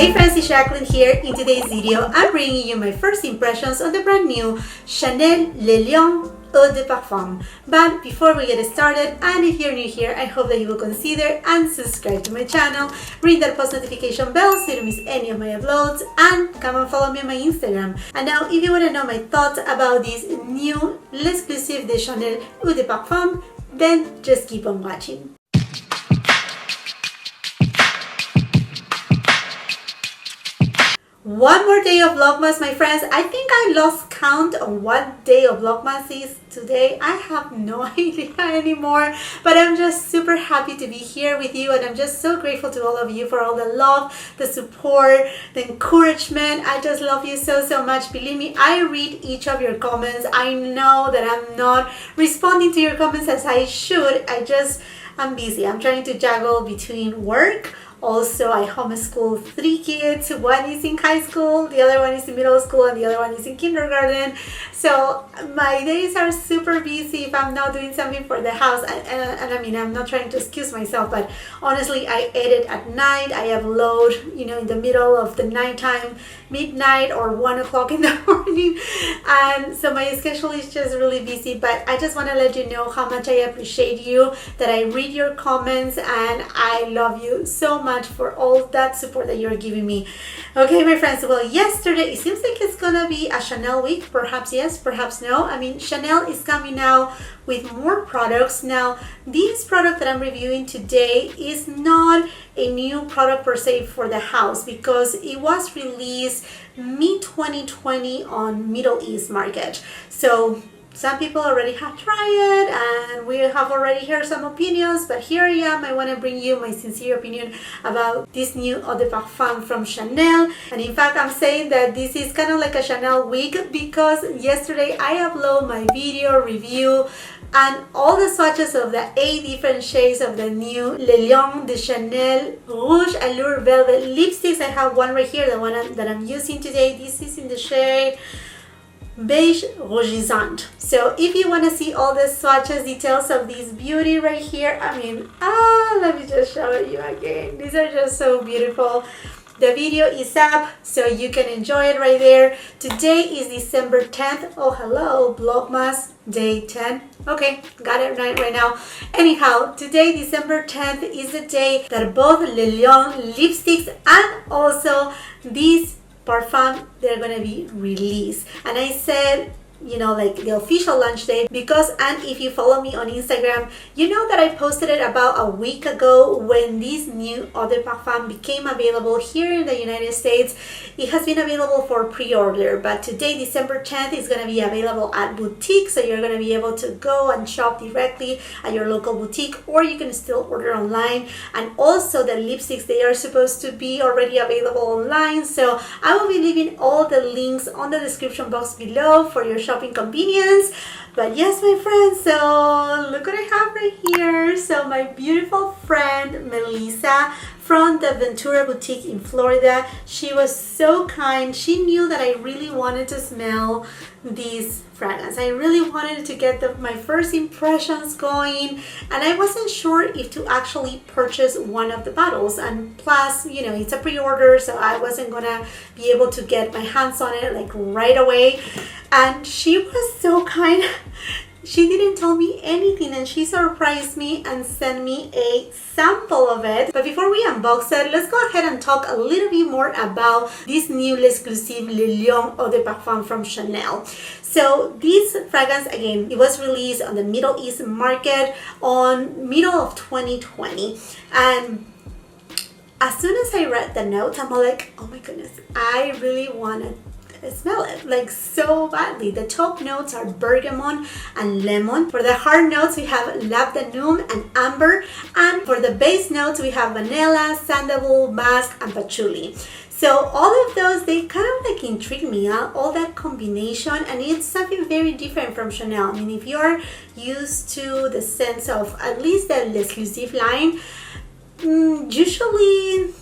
Hey friends, it's Jackeline here. In today's video, I'm bringing you my first impressions on the brand new Chanel Le Lion Eau De Parfum. But before we get started, and if you're new here, I hope that you will consider and subscribe to my channel, ring that post notification bell so you don't miss any of my uploads, and come and follow me on my Instagram. And now, if you want to know my thoughts about this new L'Exclusif de Chanel Eau De Parfum, then just keep on watching. One more day of Vlogmas, my friends. I think I lost count on what day of Vlogmas is today. I have no idea anymore, but I'm just super happy to be here with you, and I'm just so grateful to all of you for all the love, the support, the encouragement. I just love you so much. Believe me, I read each of your comments. I know that I'm not responding to your comments as I should. I'm busy. I'm trying to juggle between work. Also, I homeschool 3 kids. One is in high school, the other one is in middle school, and the other one is in kindergarten. So my days are super busy if I'm not doing something for the house. And I mean, I'm not trying to excuse myself, but honestly, I edit at night. I upload, in the middle of the nighttime, midnight or 1 o'clock in the morning. And so my schedule is just really busy, but I just want to let you know how much I appreciate you, that I read your comments, and I love you so much for all that support that you're giving me. Okay, my friends, well, yesterday, it seems like it's gonna be a Chanel week. Perhaps yes, perhaps no. I mean, Chanel is coming out with more products. Now, this product that I'm reviewing today is not a new product per se for the house, because it was released mid-2020 on Middle East market. So some people already have tried it, and we have already heard some opinions, but here I am. I want to bring you my sincere opinion about this new Eau De Parfum from Chanel. And in fact, I'm saying that this is kind of like a Chanel week, because yesterday I uploaded my video review and all the swatches of the 8 different shades of the new Le Lion de Chanel Rouge Allure Velvet lipsticks. I have one right here, the one that I'm using today. This is in the shade Beige Rougisant. So if you want to see all the swatches, details of this beauty right here, I mean, let me just show it you again. These are just so beautiful. The video is up, so you can enjoy it right there. Today is December 10th. Oh, hello, Vlogmas, day 10. Okay, got it right now. Anyhow, today, December 10th, is the day that both Le Lion lipsticks and also these Parfum, they're gonna be released. And I said, like the official launch date, because, and if you follow me on Instagram, you know that I posted it about a week ago when this new Eau De Parfum became available here in the United States. It has been available for pre-order, but today, December 10th, is going to be available at boutique, so you're going to be able to go and shop directly at your local boutique, or you can still order online. And also the lipsticks, they are supposed to be already available online, so I will be leaving all the links on the description box below for your shopping convenience. But yes, my friends, so look what I have right here. So my beautiful friend Melissa from the Aventura boutique in Florida, she was so kind. She knew that I really wanted to smell this fragrance. I really wanted to get my first impressions going, and I wasn't sure if to actually purchase one of the bottles. And plus, it's a pre-order, so I wasn't gonna be able to get my hands on it like right away. And she was so kind. She didn't tell me anything, and she surprised me and sent me a sample of it. But before we unbox it, let's go ahead and talk a little bit more about this new L'Exclusif Le Lion Eau De Parfum from Chanel. So this fragrance, again, it was released on the Middle East market on middle of 2020. And as soon as I read the notes, I'm all like, oh my goodness, I really want to smell it like so badly. The top notes are bergamot and lemon. For the hard notes, we have labdanum and amber, and for the base notes, we have vanilla, sandalwood, musk, and patchouli. So all of those, they kind of like intrigue me, all that combination, and it's something very different from Chanel. I mean, if you're used to the sense of at least the L'Exclusif line, usually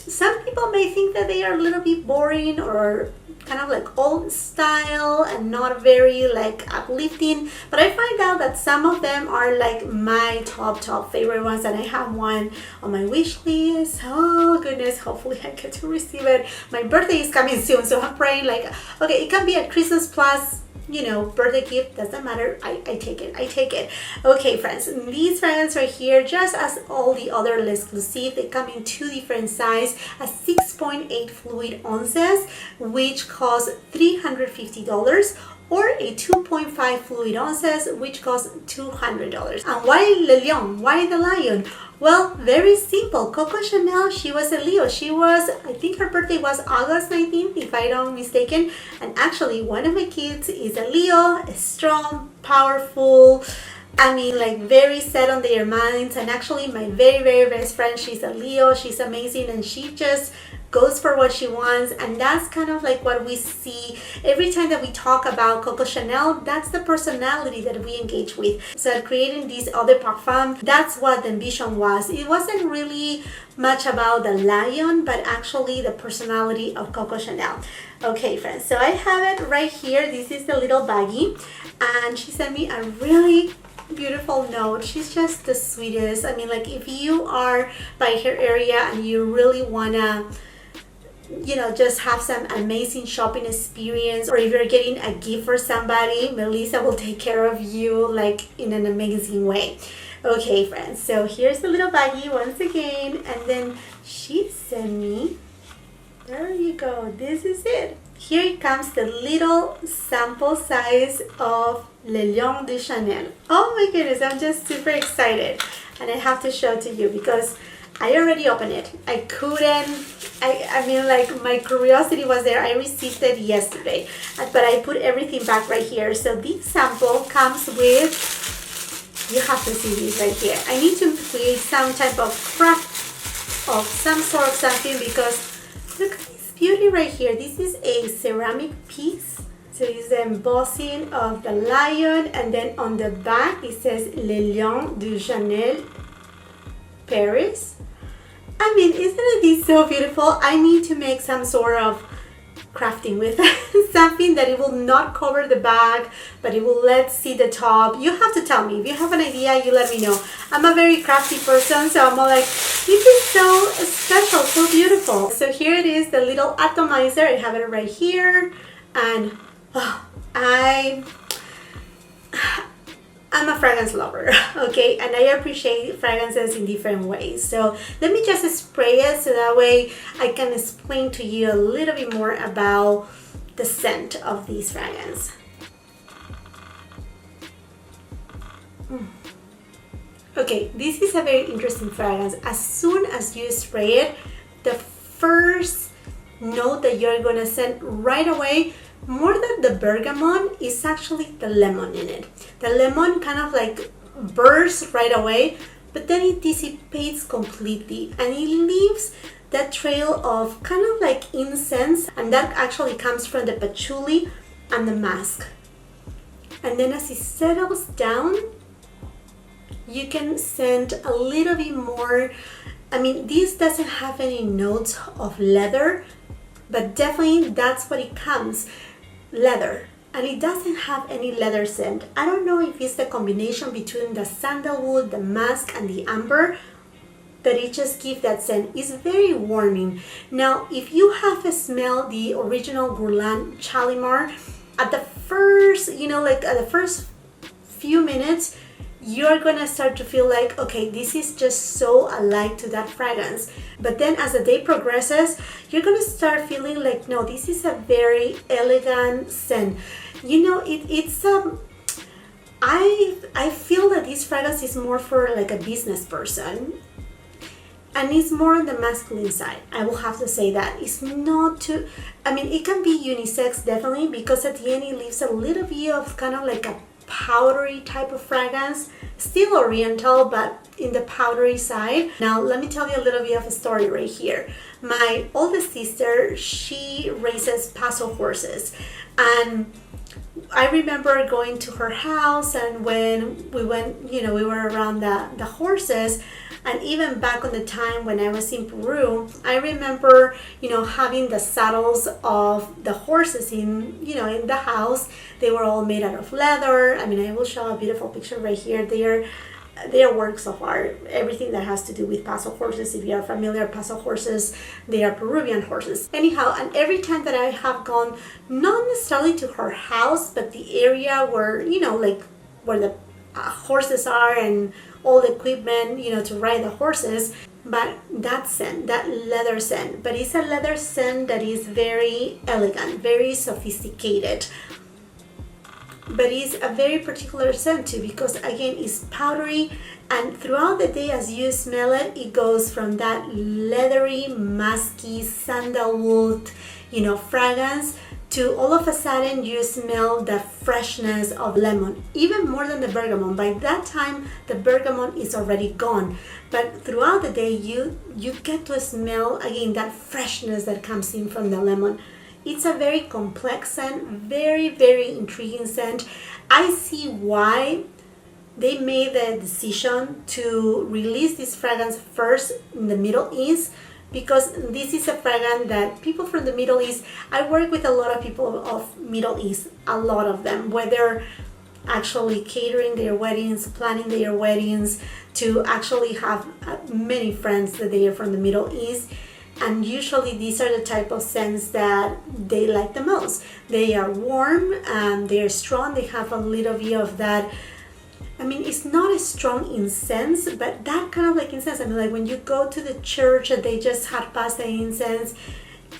some people may think that they are a little bit boring or kind of like old style and not very like uplifting, but I find out that some of them are like my top favorite ones, and I have one on my wish list. Oh goodness, hopefully I get to receive it. My birthday is coming soon, so I'm praying like, okay, it can be a Christmas plus, you know, birthday gift, doesn't matter. I take it. Okay friends, these fragrances right here, just as all the other Exclusifs, they come in two different sizes, a 6.8 fluid ounces, which costs $350, or a 2.5 fluid ounces, which costs $200. And why Le Lion? Why the lion? Well, very simple. Coco Chanel, she was a Leo. She was, I think her birthday was August 19th, if I'm not mistaken. And actually, one of my kids is a Leo, strong, powerful, I mean, like very set on their minds. And actually, my very best friend, she's a Leo. She's amazing, and she just goes for what she wants. And that's kind of like what we see every time that we talk about Coco Chanel. That's the personality that we engage with. So creating these Eau De Parfum, that's what the ambition was. It wasn't really much about the lion, but actually the personality of Coco Chanel. Okay friends, so I have it right here. This is the little baggie, and she sent me a really beautiful note. She's just the sweetest. I mean, like if you are by her area and you really wanna, you know, just have some amazing shopping experience, or if you're getting a gift for somebody, Melissa will take care of you like in an amazing way. Okay friends, so here's the little baggie once again, and then she sent me, there you go, this is it. Here comes the little sample size of Le Lion de Chanel. Oh my goodness, I'm just super excited, and I have to show it to you because I already opened it. I couldn't, I mean, like my curiosity was there. I received it yesterday, but I put everything back right here. So this sample comes with, you have to see this right here. I need to create some type of craft of some sort of something, because look at this beauty right here. This is a ceramic piece. So it's the embossing of the lion, and then on the back it says Le Lion de Chanel Paris. I mean, isn't this so beautiful? I need to make some sort of crafting with something that it will not cover the bag, but it will let see the top. You have to tell me. If you have an idea, you let me know. I'm a very crafty person, so I'm all like, this is so special, so beautiful. So here it is, the little atomizer. I have it right here, and oh, I'm a fragrance lover, okay, and I appreciate fragrances in different ways. So let me just spray it so that way I can explain to you a little bit more about the scent of these fragrances. Okay, this is a very interesting fragrance. As soon as you spray it, the first note that you're gonna scent right away, more than the bergamot, is actually the lemon in it. The lemon kind of like bursts right away, but then it dissipates completely, and it leaves that trail of kind of like incense, and that actually comes from the patchouli and the musk. And then as it settles down, you can scent a little bit more. I mean, this doesn't have any notes of leather, but definitely that's what it comes, leather. And it doesn't have any leather scent. I don't know if it's the combination between the sandalwood, the musk, and the amber, that it just gives that scent. It's very warming. Now, if you have smelled the original Guerlain Shalimar, at the first, you know, like at the first few minutes, you're gonna start to feel like, okay, this is just so alike to that fragrance. But then as the day progresses, you're gonna start feeling like, no, this is a very elegant scent. You know, I feel that this fragrance is more for like a business person, and it's more on the masculine side. I will have to say that. It's not too, I mean, it can be unisex definitely, because at the end it leaves a little bit of kind of like a powdery type of fragrance, still oriental, but in the powdery side. Now let me tell you a little bit of a story right here. My oldest sister, she raises paso horses, and I remember going to her house, and when we went, you know, we were around the horses, And even back on the time when I was in Peru, I remember, having the saddles of the horses in the house. They were all made out of leather. I mean, I will show a beautiful picture right here. They are works of art. Everything that has to do with paso horses, if you are familiar, paso horses, they are Peruvian horses. Anyhow, and every time that I have gone, not necessarily to her house, but the area where, like where the horses are and all the equipment, to ride the horses, but that scent, that leather scent, but it's a leather scent that is very elegant, very sophisticated. But it's a very particular scent too, because again, it's powdery, and throughout the day as you smell it, it goes from that leathery, musky, sandalwood, fragrance, to all of a sudden you smell the freshness of lemon, even more than the bergamot. By that time, the bergamot is already gone. But throughout the day, you get to smell again that freshness that comes in from the lemon. It's a very complex scent, very, very intriguing scent. I see why they made the decision to release this fragrance first in the Middle East, because this is a fragrance that people from the Middle East, I work with a lot of people of Middle East, a lot of them, whether actually catering their weddings, planning their weddings, to actually have many friends that they are from the Middle East. And usually these are the type of scents that they like the most. They are warm, they're strong, they have a little bit of that. I mean, it's not as strong incense, but that kind of like incense. I mean, like when you go to the church and they just had passed the incense,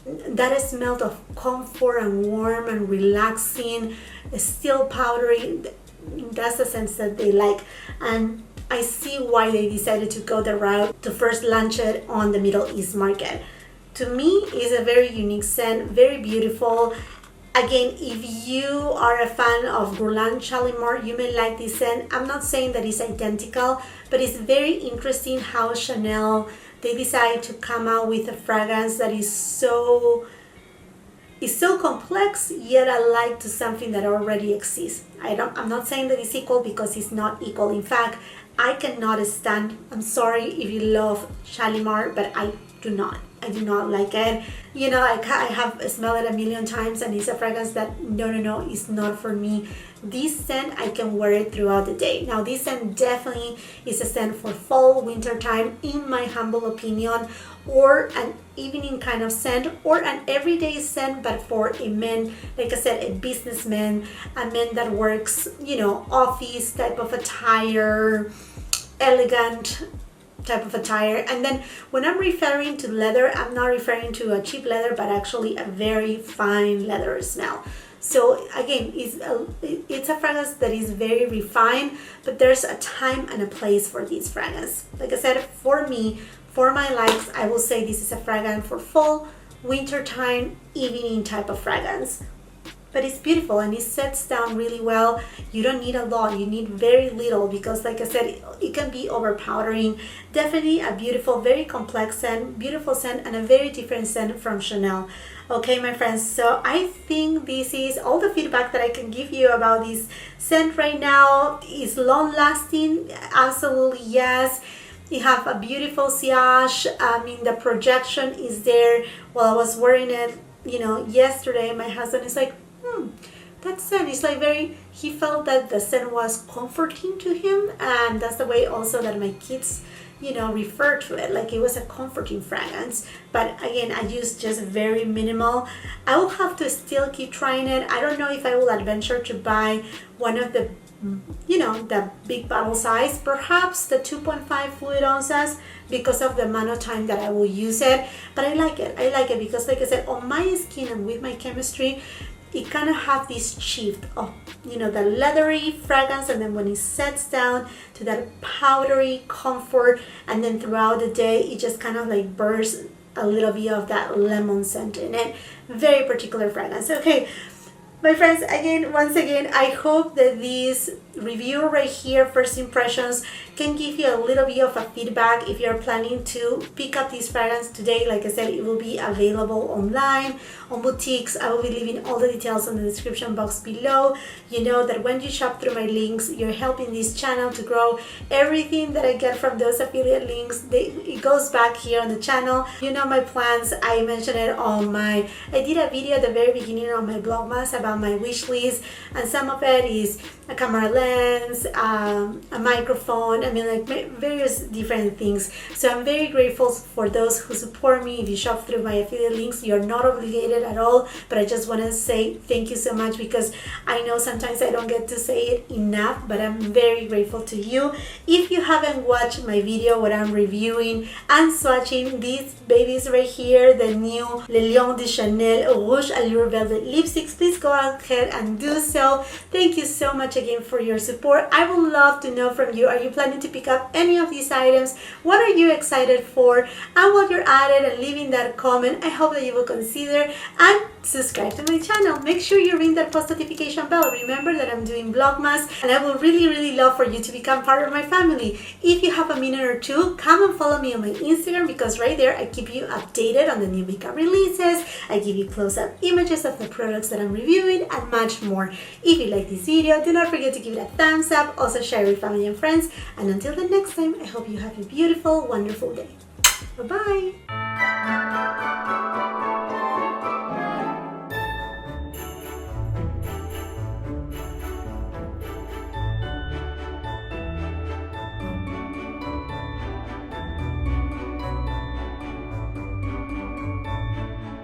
that smell of comfort and warm and relaxing, still powdery. That's the sense that they like. And I see why they decided to go the route to first launch it on the Middle East market. To me, it's a very unique scent, very beautiful. Again, if you are a fan of Guerlain Shalimar, you may like this scent. I'm not saying that it's identical, but it's very interesting how Chanel, they decided to come out with a fragrance that is so complex, yet alike to something that already exists. I'm not saying that it's equal, because it's not equal. In fact, I cannot stand, I'm sorry if you love Shalimar, but I do not like it. I have smelled it a million times, and it's a fragrance that no, it's not for me. This scent, I can wear it throughout the day. Now, this scent definitely is a scent for fall, winter time, in my humble opinion, or an evening kind of scent, or an everyday scent, but for a man, like I said, a businessman, a man that works, office type of attire, elegant type of attire. And then when I'm referring to leather, I'm not referring to a cheap leather, but actually a very fine leather smell. So again, it's a fragrance that is very refined, but there's a time and a place for this fragrance. Like I said, for me, for my likes, I will say this is a fragrance for fall, winter time, evening type of fragrance. But it's beautiful and it sets down really well. You don't need a lot, you need very little, because like I said, it can be overpowering. Definitely a beautiful, very complex scent, beautiful scent, and a very different scent from Chanel. Okay, my friends, so I think this is all the feedback that I can give you about this scent right now. Is long lasting? Absolutely yes. You have a beautiful sillage. I mean, the projection is there. While I was wearing it, yesterday, my husband is like, that scent is like he felt that the scent was comforting to him, and that's the way also that my kids, refer to it, like it was a comforting fragrance. But again, I use just very minimal. I will have to still keep trying it. I don't know if I will adventure to buy one of the, the big bottle size, perhaps the 2.5 fluid ounces, because of the amount of time that I will use it. But I like it because, like I said, on my skin and with my chemistry, it kind of have this shift of, the leathery fragrance, and then when it sets down to that powdery comfort, and then throughout the day, it just kind of like bursts a little bit of that lemon scent in it. Very particular fragrance. Okay, my friends, once again, I hope that this review right here, first impressions, can give you a little bit of a feedback if you're planning to pick up this fragrance today. Like I said, it will be available online, on boutiques. I will be leaving all the details in the description box below. You know that when you shop through my links, you're helping this channel to grow. Everything that I get from those affiliate links, it goes back here on the channel. You know my plans. I mentioned it on I did a video at the very beginning on my Vlogmas about my wish list, and some of it is a camera lens, a microphone, I mean, like various different things. So I'm very grateful for those who support me. If you shop through my affiliate links, you're not obligated at all, but I just want to say thank you so much, because I know sometimes I don't get to say it enough, but I'm very grateful to you. If you haven't watched my video where I'm reviewing and swatching these babies right here, the new Le Lion de Chanel Rouge Allure Velvet lipsticks, please go ahead and do so. Thank you so much again for your support. I would love to know from you, are you planning to pick up any of these items? What are you excited for? And while you're at it and leaving that comment, I hope that you will consider and subscribe to my channel. Make sure you ring that post notification bell. Remember that I'm doing Vlogmas, and I will really love for you to become part of my family. If you have a minute or two, come and follow me on my Instagram, because right there I keep you updated on the new makeup releases. I give you close-up images of the products that I'm reviewing and much more. If you like this video, do not forget to give it a thumbs up. Also share with family and friends. And until the next time, I hope you have a beautiful, wonderful day. Bye-bye.